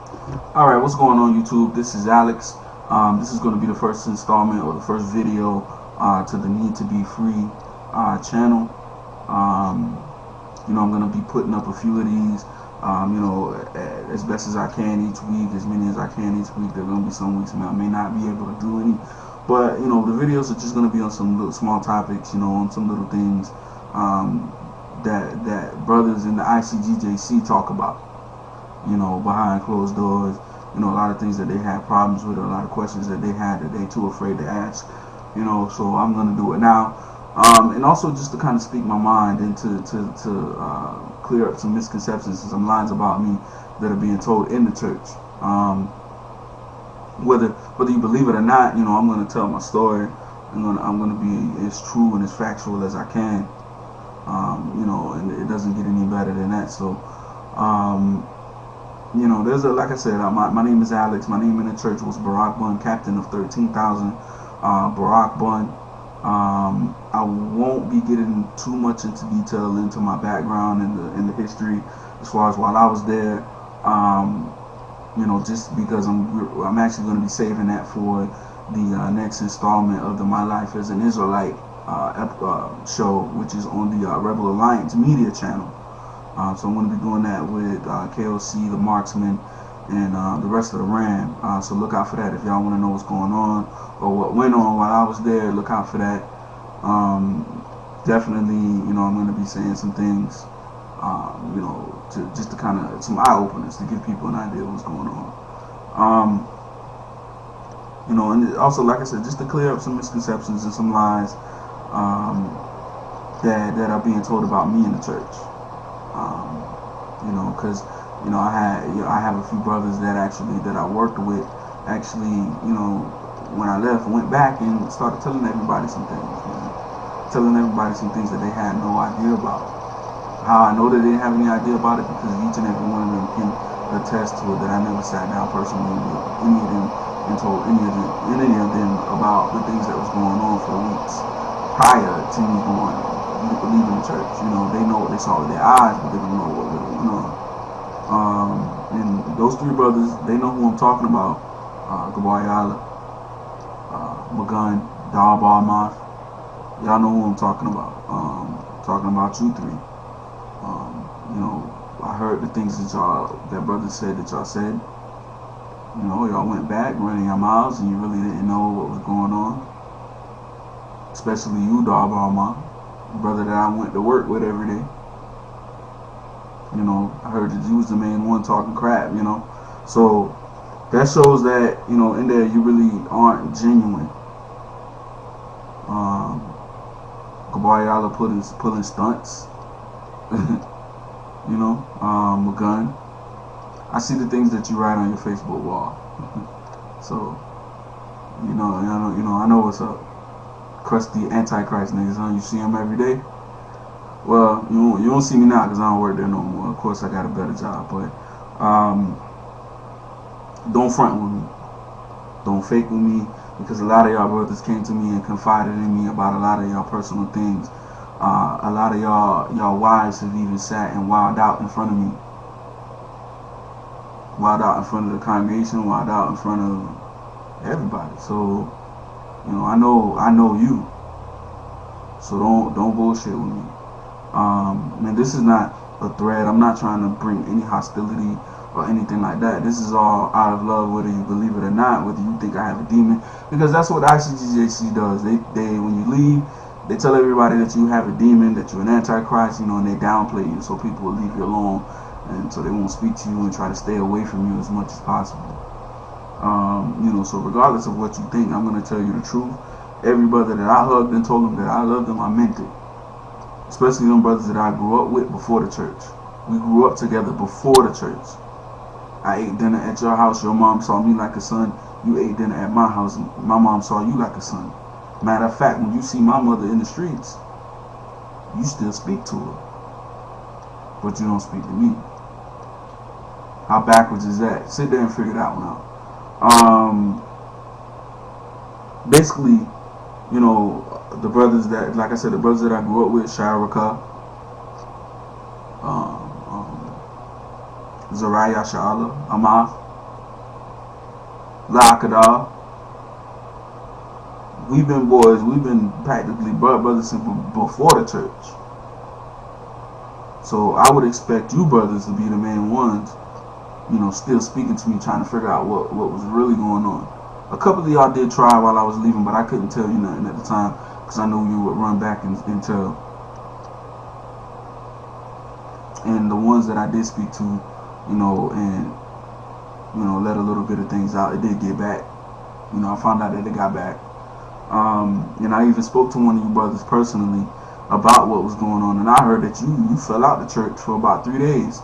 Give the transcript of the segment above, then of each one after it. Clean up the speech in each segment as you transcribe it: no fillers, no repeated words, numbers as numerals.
Alright, what's going on YouTube? This is Alex. This is going to be the first installment or the first video to the Need to Be Free channel. I'm going to be putting up a few of these, as best as I can each week, as many as I can each week. There are going to be some weeks I may not be able to do any, but the videos are just going to be on some little small topics, on some little things that brothers in the I.C.G.J.C talk about, behind closed doors. A lot of things that they had problems with, a lot of questions that they had that they too afraid to ask. So I'm gonna do it now, and also just to kind of speak my mind and to clear up some misconceptions and some lies about me that are being told in the church. Whether you believe it or not, I'm gonna tell my story. I'm gonna be as true and as factual as I can. And it doesn't get any better than that. So. There's like I said, my name is Alex. My name in the church was Barack Bun, captain of 13,000. Barack Bun. I won't be getting too much into detail into my background and the history as far as while I was there. Just because I'm actually going to be saving that for the next installment of the My Life as an Israelite show, which is on the Rebel Alliance Media channel. So I'm going to be doing that with KOC, the Marksman, and the rest of the Ram. So look out for that if y'all want to know what's going on or what went on while I was there. Look out for that. Definitely, I'm going to be saying some things, just to kind of some eye openers to give people an idea of what's going on. And also, like I said, just to clear up some misconceptions and some lies that are being told about me in the church. Because I have a few brothers that I worked with when I left, went back and started telling everybody some things, that they had no idea about. How I know that they didn't have any idea about it, because each and every one of them can attest to it, that I never sat down personally with any of them and told any of them about the things that was going on for weeks prior to me leaving the church. They know what they saw with their eyes, but they don't know what was going on. And those three brothers, they know who I'm talking about. Gabayala, Magun, Dalbar. Y'all know who I'm talking about. Talking about you three. I heard the things that brothers said that y'all said. Y'all went back running your mouths and you really didn't know what was going on. Especially you, Dalbar, brother that I went to work with every day. I heard that you was the main one talking crap, So that shows that, in there you really aren't genuine. Gabayala pulling stunts. Magun. I see the things that you write on your Facebook wall. So, I know what's up. Crusty Antichrist niggas, huh? You see them every day? Well, you don't see me now because I don't work there no more. Of course, I got a better job, but don't front with me. Don't fake with me, because a lot of y'all brothers came to me and confided in me about a lot of y'all personal things. A lot of y'all wives have even sat and wilded out in front of me. Wild out in front of the congregation, wild out in front of everybody. So, I know you. So don't bullshit with me. Man, this is not a threat. I'm not trying to bring any hostility or anything like that. This is all out of love, whether you believe it or not, whether you think I have a demon, because that's what I.C.G.J.C does. They when you leave, they tell everybody that you have a demon, that you're an antichrist, and they downplay you so people will leave you alone, and so they won't speak to you and try to stay away from you as much as possible. So regardless of what you think, I'm going to tell you the truth. Every brother that I hugged and told them that I loved them, I meant it. Especially them brothers that I grew up with before the church. We grew up together before the church. I ate dinner at your house. Your mom saw me like a son. You ate dinner at my house. My mom saw you like a son. Matter of fact, when you see my mother in the streets, you still speak to her, but you don't speak to me. How backwards is that? Sit there and figure that one out. Basically, the brothers that, like I said, the brothers that I grew up with, Sharaka, Zariah Sha'ala, Amath, Lakada. We've been boys. We've been practically brothers since before the church. So I would expect you brothers to be the main ones, you know, still speaking to me, trying to figure out what was really going on. A couple of y'all did try while I was leaving, but I couldn't tell you nothing at the time because I knew you would run back and tell. And the ones that I did speak to, you know, and, you know, let a little bit of things out, it did get back. You know, I found out that it got back. And I even spoke to one of you brothers personally about what was going on, and I heard that you fell out the church for about 3 days,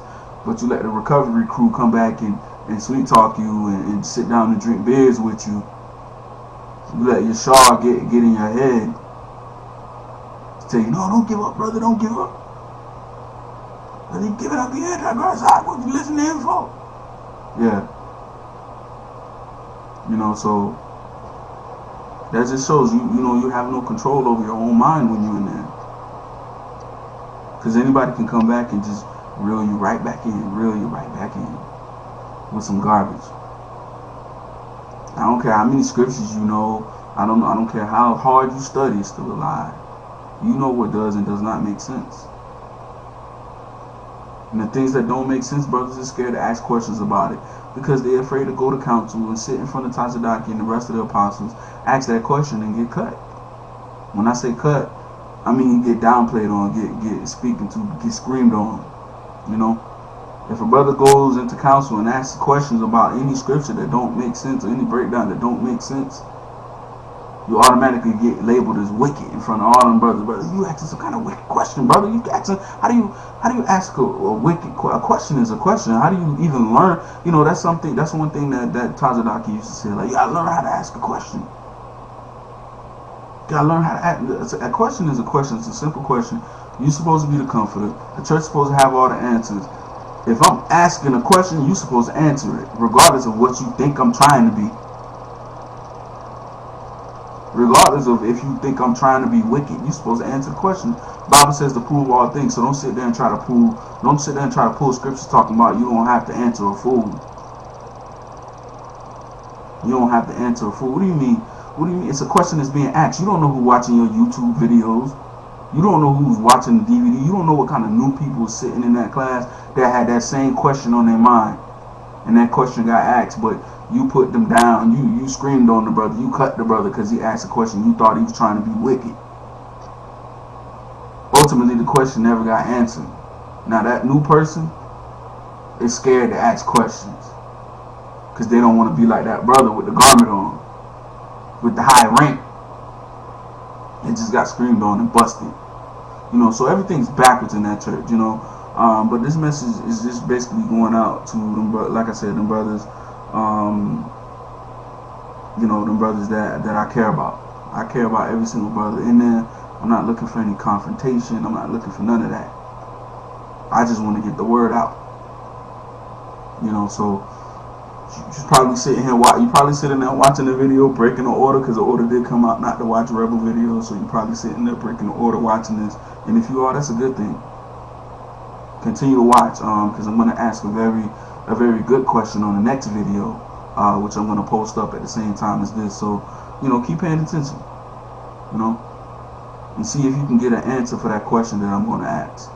but you let the recovery crew come back and sweet talk you and sit down and drink beers with you. You let your shaw get in your head, say, no, don't give up, brother, don't give up. I didn't give it up yet. What you listening for? Yeah. You know, so that just shows you know, you have no control over your own mind when you're in there. Because anybody can come back and just reel you right back in with some garbage. I don't care how many scriptures you know. I don't care how hard you study, it's still a lie. You know what does and does not make sense. And the things that don't make sense, brothers are scared to ask questions about it because they're afraid to go to council and sit in front of Tazadaki and the rest of the apostles, ask that question and get cut. When I say cut, I mean get downplayed on, get speaking to, get screamed on. You know, if a brother goes into council and asks questions about any scripture that don't make sense or any breakdown that don't make sense, you automatically get labeled as wicked in front of all them brothers. Brother, you asking some kind of wicked question, brother. You asking, how do you ask a wicked a question is a question? How do you even learn? You know, that's one thing that Tazadaki used to say, like, you gotta learn how to ask a question. You gotta learn how to ask. A question is a question. It's a simple question. You're supposed to be the comforter. The church's supposed to have all the answers. If I'm asking a question, you're supposed to answer it, regardless of what you think I'm trying to be. Regardless of if you think I'm trying to be wicked, you're supposed to answer the question. The Bible says to prove all things, so don't sit there and try to pull scriptures talking about you don't have to answer a fool. You don't have to answer a fool. What do you mean? What do you mean? It's a question that's being asked. You don't know who's watching your YouTube videos. You don't know who's watching the DVD. You don't know what kind of new people sitting in that class that had that same question on their mind. And that question got asked, but you put them down. You screamed on the brother. You cut the brother because he asked a question. You thought he was trying to be wicked. Ultimately, the question never got answered. Now, that new person is scared to ask questions because they don't want to be like that brother with the garment on, with the high rank. It just got screamed on and busted. You know, so everything's backwards in that church, you know. But this message is just basically going out to them, like I said, them brothers, you know, them brothers that I care about. I care about every single brother in there. I'm not looking for any confrontation. I'm not looking for none of that. I just want to get the word out. You know, so you're probably sitting here, you probably sitting there watching the video, breaking the order, because the order did come out not to watch Rebel videos. So you're probably sitting there breaking the order, watching this. And if you are, that's a good thing. Continue to watch, because I'm going to ask a very good question on the next video, which I'm going to post up at the same time as this. So, you know, keep paying attention, you know, and see if you can get an answer for that question that I'm going to ask.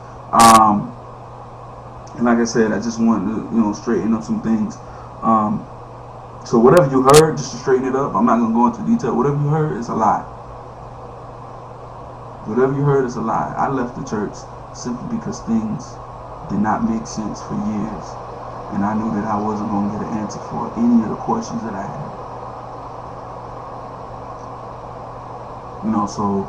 And like I said, I just wanted to, you know, straighten up some things. So whatever you heard, just to straighten it up, I'm not going to go into detail. Whatever you heard is a lie. Whatever you heard is a lie. I left the church simply because things did not make sense for years, and I knew that I wasn't going to get an answer for any of the questions that I had. You know, so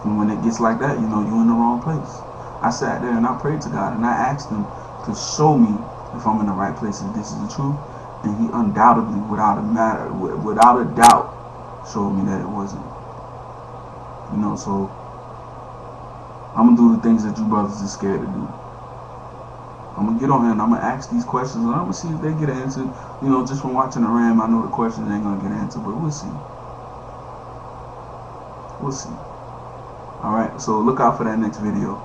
and when it gets like that, you know, you're in the wrong place. I sat there and I prayed to God and I asked him to show me if I'm in the right place, if this is the truth, and he undoubtedly, without a doubt, showed me that it wasn't. You know, so I'm going to do the things that you brothers are scared to do. I'm going to get on here and I'm going to ask these questions and I'm going to see if they get answered. You know, just from watching the Ram, I know the questions ain't going to get answered, but we'll see. We'll see. Alright, so look out for that next video.